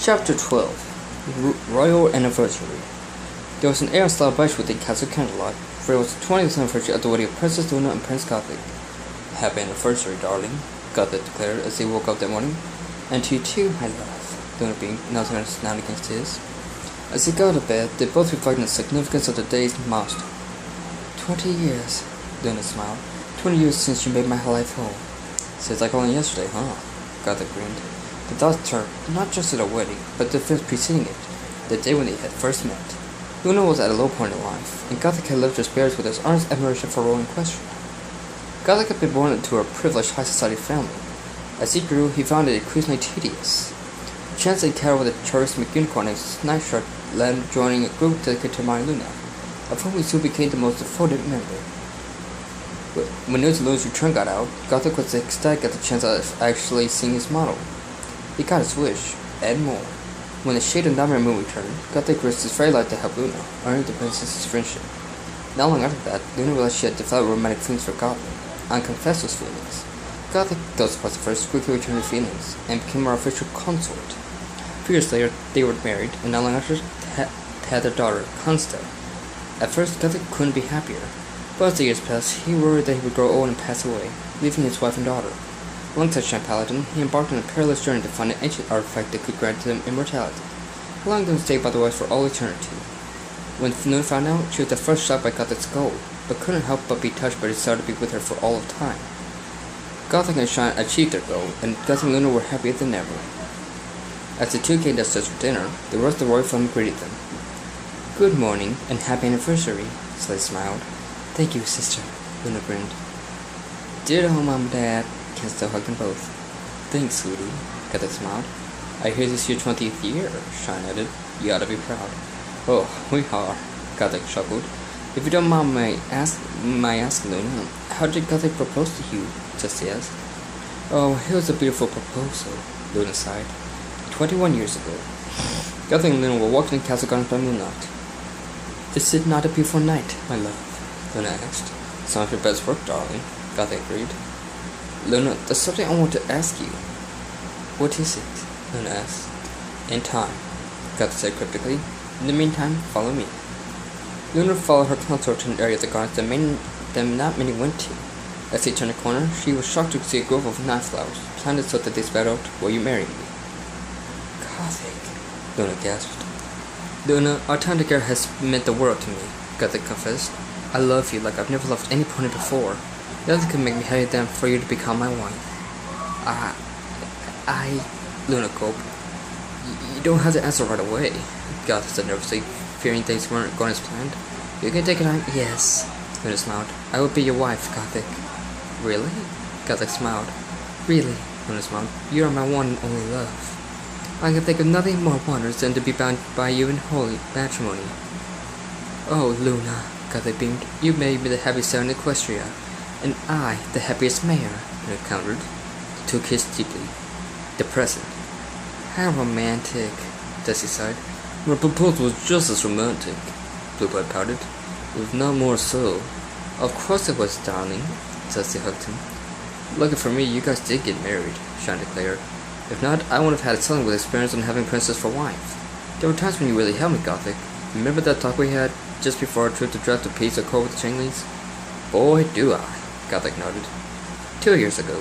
Chapter 12 Royal Anniversary. There was an air of celebration within Castle Candlelight, for it was the 20th anniversary of the wedding of Princess Luna and Prince Gothic. Happy anniversary, darling, Gothic declared as they woke up that morning. And to you too, my love, Luna beamed, nodding her snout against his. As they got to bed, they both reflected on the significance of the day's milestone. 20 years, Luna smiled. 20 years since you made my life whole. Seems like only yesterday, huh? Gothic grinned. The thoughts turned not just to the wedding, but the events preceding it, the day when they had first met. Luna was at a low point in life, and Gothic had lifted her spirits with his earnest admiration for Royal Equestria. Gothic had been born into a privileged high society family. As he grew, he found it increasingly tedious. A chance encounter with a charismatic unicorn named Snipeshot led him joining a group dedicated to admiring Luna, of whom he soon became the most devoted member. When news of Luna's return got out, Gothic was ecstatic at the chance of actually seeing his model. He got his wish, and more. When the shade of Nightmare Moon returned, Gothic risked his very life to help Luna, earning the princess's friendship. Not long after that, Luna realized she had developed romantic feelings for Gothic, and confessed those feelings. Gothic, though surprised at first, quickly returned her feelings, and became her official consort. A few years later, they were married, and not long after, had their daughter, Consta. At first, Gothic couldn't be happier, but as the years passed, he worried that he would grow old and pass away, leaving his wife and daughter. Alongside Shine Paladin, he embarked on a perilous journey to find an ancient artifact that could grant them immortality, allowing them to stay by the way for all eternity. When Luna found out, she was the first shocked by Gothic's goal, but couldn't help but be touched by the desire to be with her for all of time. Gothic and Shine achieved their goal, and Gothic and Luna were happier than ever. As the two came downstairs for dinner, the rest of the royal family greeted them. "Good morning, and happy anniversary," Slade smiled. "Thank you, sister," Luna grinned. "Ditto, Mom and Dad." Ken still hugged them both. "Thanks, sweetie," Gothic smiled. "I hear this is your 20th year," Shine added. "You ought to be proud." "Oh, we are," Gothic chuckled. "If you don't mind my asking, Luna, how did Gothic propose to you?" Jessie asked. "Oh, it was a beautiful proposal," Luna sighed. 21 years ago. Gothic and Luna were walking in Castle Gardens by moonlight. "Is it not a beautiful night, my love?" Luna asked. "Some of your best work, darling," Gothic agreed. "Luna, there's something I want to ask you." "What is it?" Luna asked. "In time," Gothic said cryptically. "In the meantime, follow me." Luna followed her consort to an area of the gardens that not many went to. As they turned a corner, she was shocked to see a grove of night flowers, planted so that they spelled out, "Will you marry me?" "Gothic," Luna gasped. "Luna, our time together has meant the world to me," Gothic confessed. "I love you like I've never loved any pony before. Nothing could make me happier than for you to become my wife." Luna gulped. "You don't have to answer right away," Gothic said nervously, fearing things weren't going as planned. "You can take it on." "Yes," Luna smiled. "I will be your wife, Gothic." "Really?" Gothic smiled. "Really," Luna smiled. "You are my one and only love. I can think of nothing more wondrous than to be bound by you in holy matrimony." "Oh, Luna," Gothic beamed. "You made me the happiest son in Equestria, and I the happiest mayor," Luna countered. The two kissed deeply. The present. "How romantic," Jessie sighed. "My proposal was just as romantic," Bluebird pouted. "If not more so." "Of course it was, darling," Jessie hugged him. "Lucky for me, you guys did get married," Shine declared. "If not, I would have had something with experience on having Princess for wife. There were times when you really helped me, Gothic. Remember that talk we had just before our trip to draft a piece of code with the Changelings?" "Boy, do I," Gothic nodded. 2 years ago.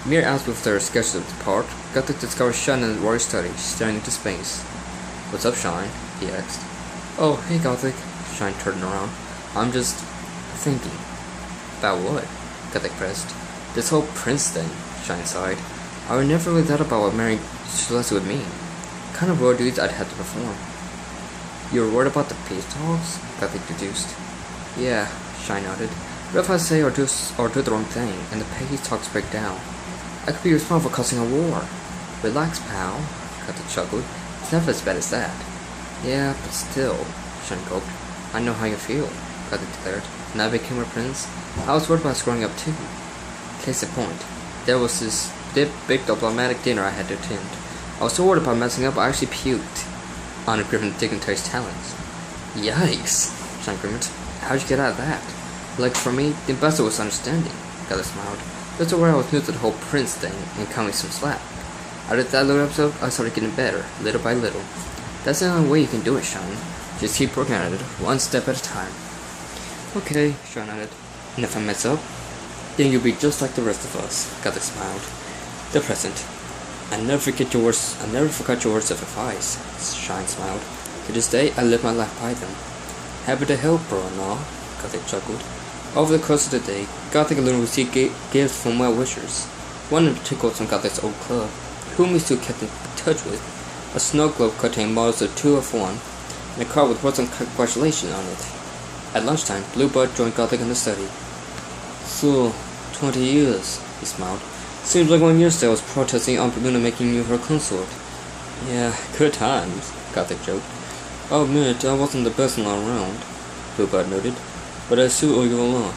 Mere hours before their scheduled depart, Gothic discovered Shine in the royal study, staring into space. "What's up, Shine?" he asked. "Oh, hey, Gothic." Shine turned around. "I'm just thinking." "About what?" Gothic pressed. "This whole prince thing," Shine sighed. "I never really thought about what marrying Celeste would mean. What kind of royal duties I'd have to perform." "You were worried about the peace talks?" Gothic deduced. "Yeah," Shine nodded. "What if I say or do the wrong thing, and the peace talks break down? I could be responsible for causing a war." "Relax, pal," Gothic chuckled. "It's never as bad as that." "Yeah, but still," Shine gulped. "I know how you feel," Gothic declared. "When I became a prince, I was worried about screwing up too. Case in point, there was this big diplomatic dinner I had to attend. I was so worried about messing up, I actually puked on a Griffin dignitary's talents." "Yikes," Shine grimaced. "How'd you get out of that?" "Like for me, the ambassador was understanding," Gothic smiled. "That's where I was new to the whole prince thing and cut me some slack. After that little episode, I started getting better, little by little. That's the only way you can do it, Sean. Just keep working at it, one step at a time. Okay, Sean added. And if I mess up, then you'll be just like the rest of us. Gothic smiled. The present. I never forgot your words of advice. Sean smiled. To this day, I live my life by them. Happy to help, bro and all. Gothic chuckled. Over the course of the day, Gothic and Luna received gifts from well-wishers. One in particular was from Gothic's old club, whom we still kept in touch with. A snow globe containing models of 2 of 1, and a card with words of congratulations on it. At lunchtime, Bluebud joined Gothic in the study. So, 20 years, he smiled. Seems like 1 year ago I was protesting Aunt Luna making you her consort. Yeah, good times, Gothic joked. I'll admit I wasn't the best one all around, Bluebud noted, but I still owe you a lot.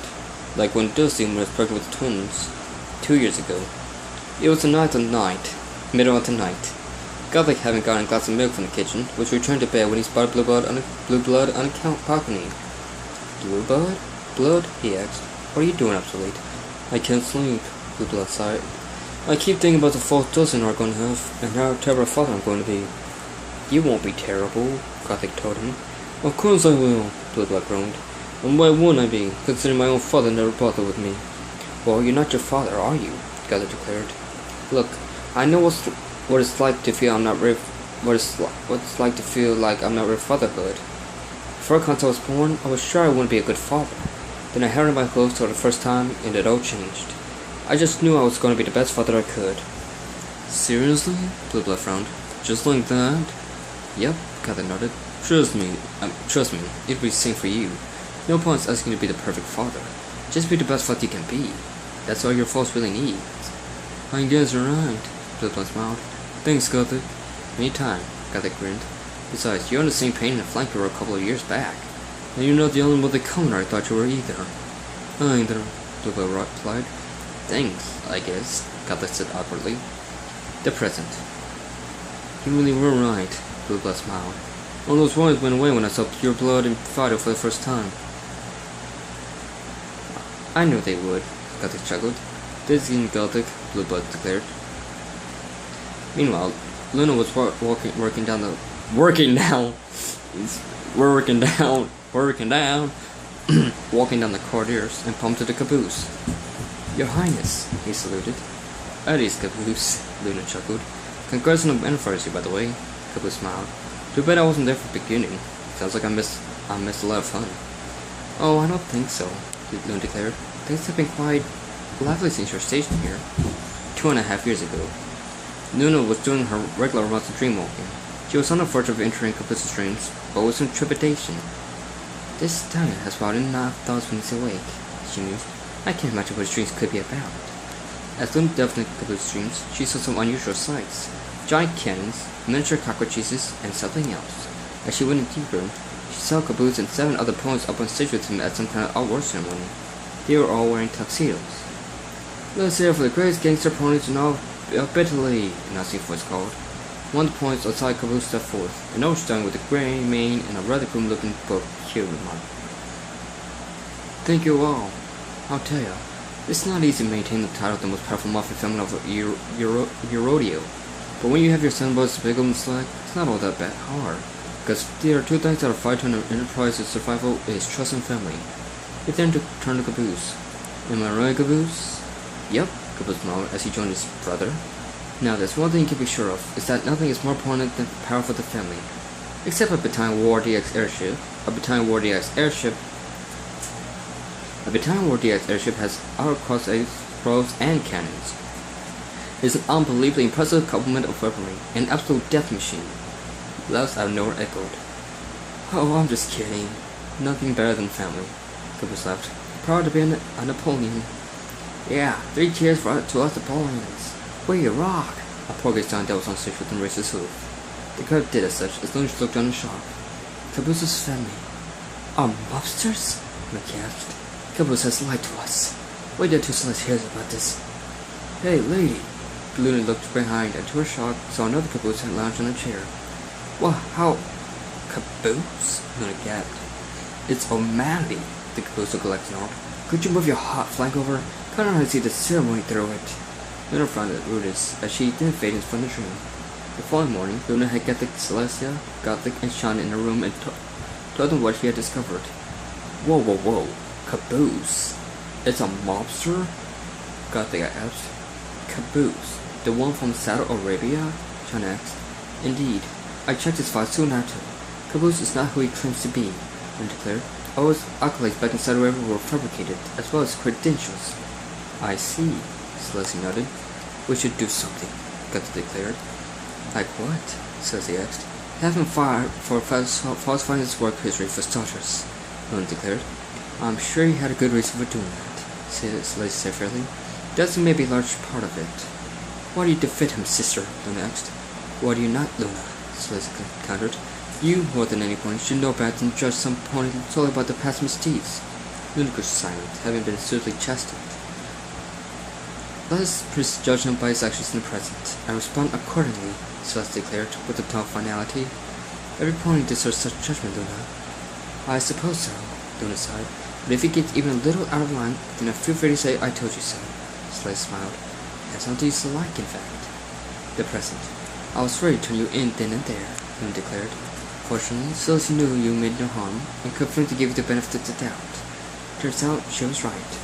Like when Dusty was pregnant with twins, 2 years ago. It was the middle of the night. Gothic, having gotten a glass of milk from the kitchen, was returned to bed when he spotted Blue Blood on the balcony. Blue Blood? He asked. What are you doing up so late? I can't sleep, Blue Blood sighed. I keep thinking about the false dozen we're going to have, and how terrible a father I'm going to be. You won't be terrible, Gothic told him. Of course I will, Blue Blood groaned. And why wouldn't I be, considering my own father never bothered with me? Well, you're not your father, are you? Gothic declared. Look, I know what it's like to feel what it's like to feel like I'm not real fatherhood. Before I was born, I was sure I wouldn't be a good father. Then I held in my clothes for the first time, and it all changed. I just knew I was going to be the best father I could. Seriously? Blue Blood frowned. Just like that? Yep, Gothic nodded. Trust me, it'd be the same for you. No point asking to be the perfect father. Just be the best father you can be. That's all your folks really need. I guess you're right, Blue Blood smiled. Thanks, Gothic. Anytime, Gothic grinned. Besides, you're on the same pain and flank you were a couple of years back. And you're not the only one the commoner I thought you were either. Either, Blue Blood replied. Thanks, I guess, Gothic said awkwardly. The present. You really were right, Blue Blood smiled. All those worries went away when I saw pure blood and fire for the first time. I knew they would, Gothic chuckled. This isn't Gothic, Blue Blood declared. Meanwhile, Luna was working down, walking down the corridors and pumped to the caboose. Your Highness, he saluted. Eddie's caboose, Luna chuckled. Congrats on the anniversary, by the way, Caboose smiled. Too bad I wasn't there from the beginning. Sounds like I missed a lot of fun. Oh, I don't think so, Luna declared. Things have been quite lively since your station here. 2.5 years ago. Luna was doing her regular rounds of dreamwalking. She was on the verge of entering Caboose's dreams, but with some trepidation. This stallion has brought in enough thoughts when he's awake, she mused. I can't imagine what his dreams could be about. As Luna delved into Caboose's dreams, she saw some unusual sights. Giant cannons, miniature cockroaches, and something else. As she went in deeper, she saw Caboose and 7 other ponies up on stage with him at some kind of award ceremony. They were all wearing tuxedos. Let's hear for the greatest gangster ponies in all of Italy, a nasty voice called. One of the ponies outside Caboose stepped forth, an old stallion with a grey mane and a rather grim-looking peculiar mark. Thank you all. I'll tell you, it's not easy to maintain the title of the most powerful mafia family of Eurodeo. But when you have your son boys big on the slack, it's not all that bad hard. Because there are 2 things that are vital in an enterprise's survival is trust and family. He then turned to Caboose. Am I right, Caboose? Yep, Caboose nodded as he joined his brother. Now there's one thing you can be sure of, is that nothing is more important than the power of the family. Except a Battalion War DX airship. A Battalion War DX airship has auto-cross probes and cannons. It's an unbelievably impressive complement of weaponry, an absolute death machine. Laughs out of nowhere echoed. Oh, I'm just kidding. Nothing better than family. Caboose laughed. Proud to be a Napoleon. Yeah, 3 cheers to us Napoleons. We rock! A porgy giant that was on stage with him raised his hoof. The crowd did as such, as Luna looked down in shock. Caboose's family. Are mobsters? Rick gasped. Caboose has lied to us. Wait till Tucson hears about this. Hey, lady! Luna looked behind and to her shock saw another Caboose had lounged on a chair. Well, how? Caboose? Luna gasped. It's O'Malley, the Caboose looked like snarled. Could you move your hot flank over? Can't hardly see the ceremony through it. Luna frowned at Rudis as she didn't fade from the dream. The following morning, Luna had gathered Celestia, Gothic, and Sean in a room and told them what she had discovered. Whoa, whoa, whoa. Caboose. It's a mobster? Gothic asked. Caboose. The one from Saudi Arabia? Sean asked. Indeed. I checked his file soon after. Caboose is not who he claims to be, Luna declared. All his accolades back in Saudi Arabia were fabricated, as well as credentials. I see, Celestia nodded. We should do something, Gothic declared. Like what? Celestia asked. Have him fired for falsifying his work history for starters, Luna declared. I'm sure he had a good reason for doing that, Celestia said fairly. Doesn't maybe a large part of it. Why do you defend him, sister? Luna asked. Why do you not, Luna? Celestia countered. You, more than anyone, should know better than judge some pony solely by the past misdeeds. Luna grew silent, having been suitably chastened. Let us judge him by his actions in the present, and respond accordingly, Celestia declared, with a tone of finality. Every pony deserves such judgment, Luna. I suppose so, Luna sighed, but if he gets even a little out of line, then feel free to say I told you so. Celestia smiled. That's not to use alike, in fact. The present. I was ready to turn you in then and there, Luna declared. Fortunately, Celestia knew you meant no harm, and confident to give you the benefit of the doubt. Turns out she was right.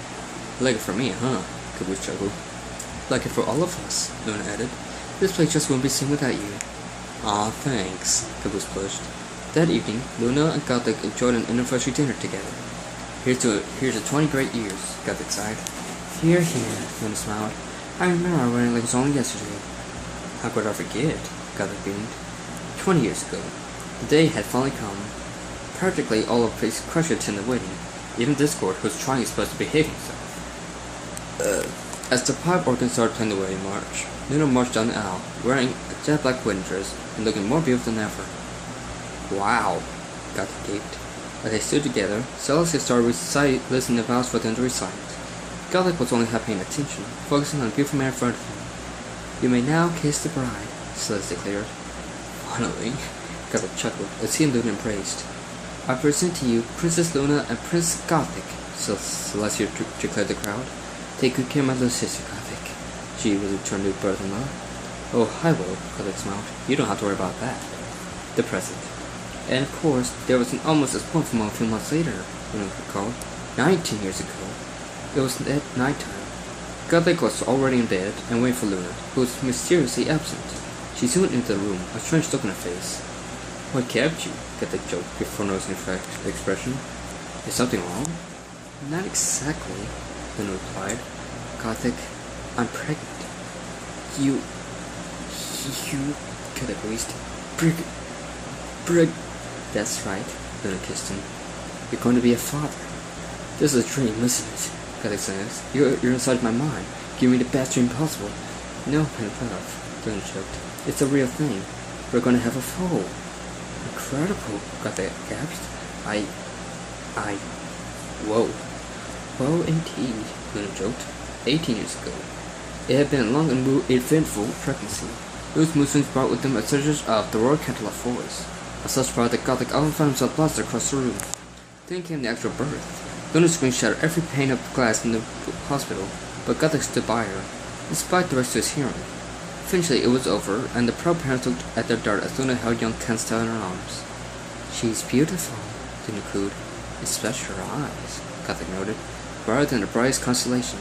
Like it for me, huh? Caboose chuckled. Like it for all of us, Luna added. This place just won't be seen without you. Aw, thanks, Caboose blushed. That evening, Luna and Gothic enjoyed an anniversary dinner together. Here's to 20 great years, Gothic sighed. Here, Luna smiled. I remember our wedding like it was only yesterday. How could I forget? Gothic beamed. 20 years ago. The day had finally come. Practically all of his crush attended the wedding. Even Discord, who was trying his best to behave himself. As the pipe organ started playing the wedding march, Luna marched down the aisle, wearing a jet black wedding dress and looking more beautiful than ever. Wow, Gothic gaped. As they stood together, Celestia started listening to vows for them to recite. Gothic was only half paying attention, focusing on the beautiful man in front of him. You may now kiss the bride, Celestia declared. Finally, Gothic chuckled as he and Luna embraced. I present to you Princess Luna and Prince Gothic, Celestia declared the crowd. Take good care of my little sister, Gothic. She will return to brother-in-law. Oh, I will, Gothic smiled. You don't have to worry about that. The present. And of course, there was an almost as wonderful moment a few months later, Luna recalled. 19 years ago. It was at night time. Gothic was already in bed and waiting for Luna, who was mysteriously absent. She zoomed into the room, a strange look on her face. What kept you? Gothic joked before noticing her expression. Is something wrong? Not exactly, Luna replied. Gothic, I'm pregnant. You, Gothic wheezed. Brig. That's right, Luna kissed him. You're going to be a father. This is a dream, isn't it? Gothic says. You're inside my mind. Give me the best dream possible. No, my love, Luna choked. It's a real thing. We're going to have a foal. Incredible, Gothic gasped. Whoa. Well, indeed, Luna joked. 18 years ago. It had been a long and eventful pregnancy. Those Muslims brought with them a surge of the Royal Cantaloupe Forest. A such pride that Gothic often found himself blasted across the room. Then came the actual birth. Luna's scream shattered every pane of glass in the hospital, but Gothic stood by her, despite the rest of his hearing. Eventually it was over, and the proud parents looked at their daughter as Luna held young Kenstyle in her arms. She's beautiful, Luna cooed, especially her eyes, Gothic noted, brighter than the brightest constellation.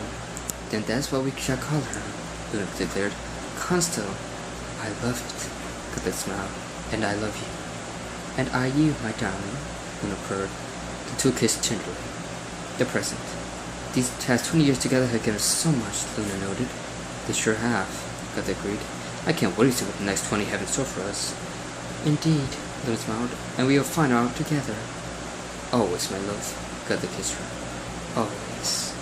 Then that's what we shall call her, Luna declared. Constell. I love it, Gothic smiled, and I love you. And I you, my darling, Luna purred. The two kissed tenderly. The present. These past 20 years together have given us so much, Luna noted. They sure have, Gothic agreed. I can't wait to see what the next 20 have in store for us. Indeed, Luna smiled, and we will find out together. Always, my love, Gothic kissed her. Always.